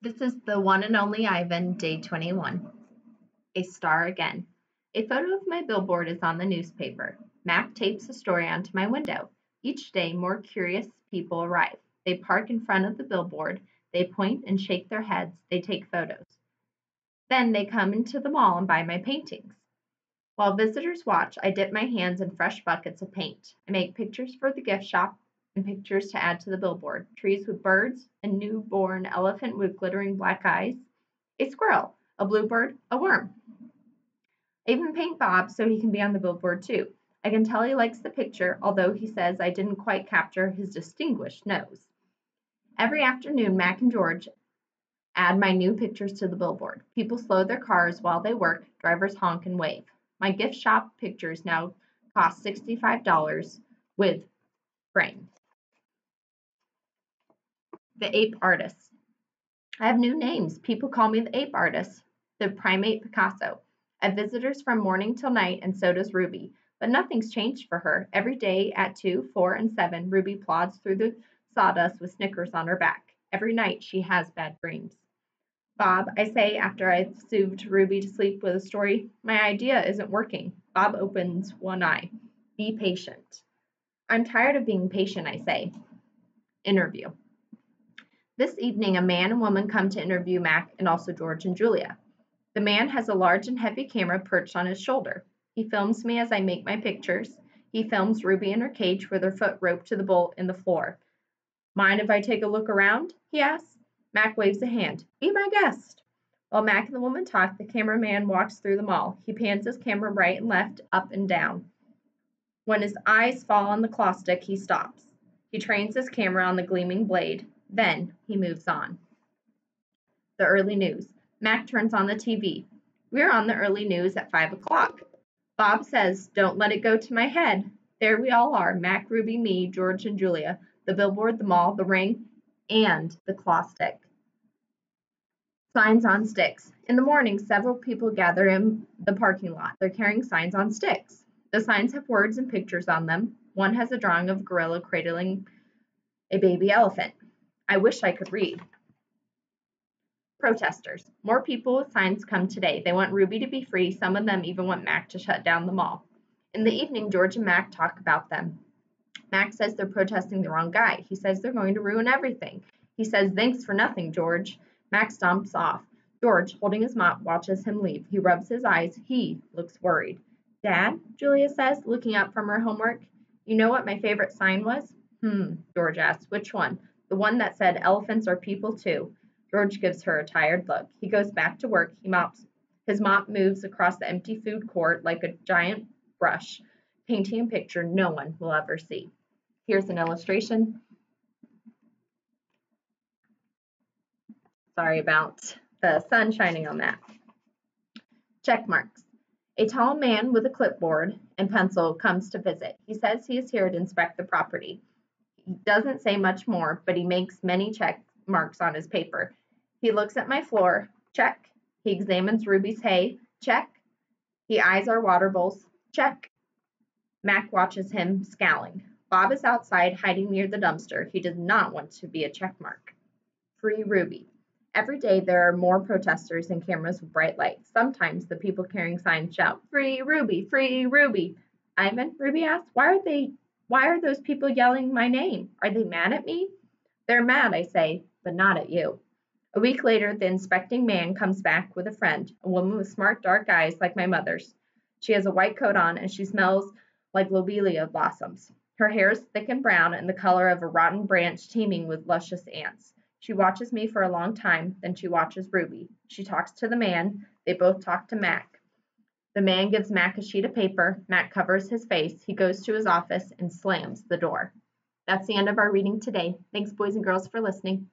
This is the one and only Ivan, day 21. A star again. A photo of my billboard is on the newspaper. Mac tapes a story onto my window. Each day, more curious people arrive. They park in front of the billboard. They point and shake their heads. They take photos. Then they come into the mall and buy my paintings. While visitors watch, I dip my hands in fresh buckets of paint. I make pictures for the gift shop and pictures to add to the billboard. Trees with birds, a newborn elephant with glittering black eyes, a squirrel, a bluebird, a worm. I even paint Bob so he can be on the billboard too. I can tell he likes the picture, although he says I didn't quite capture his distinguished nose. Every afternoon, Mac and George add my new pictures to the billboard. People slow their cars while they work, drivers honk and wave. My gift shop pictures now cost $65 with frame. The Ape Artist. I have new names. People call me the Ape Artist, the Primate Picasso. I have visitors from morning till night, and so does Ruby. But nothing's changed for her. Every day at 2, 4, and 7, Ruby plods through the sawdust with Snickers on her back. Every night she has bad dreams. Bob, I say after I've soothed Ruby to sleep with a story, my idea isn't working. Bob opens one eye. Be patient. I'm tired of being patient, I say. Interview. This evening, a man and woman come to interview Mac and also George and Julia. The man has a large and heavy camera perched on his shoulder. He films me as I make my pictures. He films Ruby in her cage with her foot roped to the bolt in the floor. Mind if I take a look around? He asks. Mac waves a hand. Be my guest. While Mac and the woman talk, the cameraman walks through the mall. He pans his camera right and left, up and down. When his eyes fall on the claw stick, he stops. He trains his camera on the gleaming blade. Then he moves on. The early news. Mac turns on the TV. We're on the early news at 5 o'clock. Bob says, don't let it go to my head. There we all are, Mac, Ruby, me, George, and Julia, the billboard, the mall, the ring, and the claw stick. Signs on sticks. In the morning, several people gather in the parking lot. They're carrying signs on sticks. The signs have words and pictures on them. One has a drawing of a gorilla cradling a baby elephant. I wish I could read. Protesters. More people with signs come today. They want Ruby to be free. Some of them even want Mac to shut down the mall. In the evening, George and Mac talk about them. Mac says they're protesting the wrong guy. He says they're going to ruin everything. He says, thanks for nothing, George. Mac stomps off. George, holding his mop, watches him leave. He rubs his eyes. He looks worried. Dad, Julia says, looking up from her homework. You know what my favorite sign was? George asks. Which one? The one that said elephants are people too. George gives her a tired look. He goes back to work. He mops. His mop moves across the empty food court like a giant brush, painting a picture no one will ever see. Here's an illustration. Sorry about the sun shining on that. Check marks. A tall man with a clipboard and pencil comes to visit. He says he is here to inspect the property. He doesn't say much more, but he makes many check marks on his paper. He looks at my floor. Check. He examines Ruby's hay. Check. He eyes our water bowls. Check. Mac watches him, scowling. Bob is outside, hiding near the dumpster. He does not want to be a check mark. Free Ruby. Every day there are more protesters and cameras with bright lights. Sometimes the people carrying signs shout, Free Ruby, Free Ruby. Ivan, Ruby asks, why are those people yelling my name? Are they mad at me? They're mad, I say, but not at you. A week later, the inspecting man comes back with a friend, a woman with smart dark eyes like my mother's. She has a white coat on and she smells like lobelia blossoms. Her hair is thick and brown and the color of a rotten branch teeming with luscious ants. She watches me for a long time, then she watches Ruby. She talks to the man. They both talk to Mac. The man gives Mac a sheet of paper. Mac covers his face. He goes to his office and slams the door. That's the end of our reading today. Thanks, boys and girls, for listening.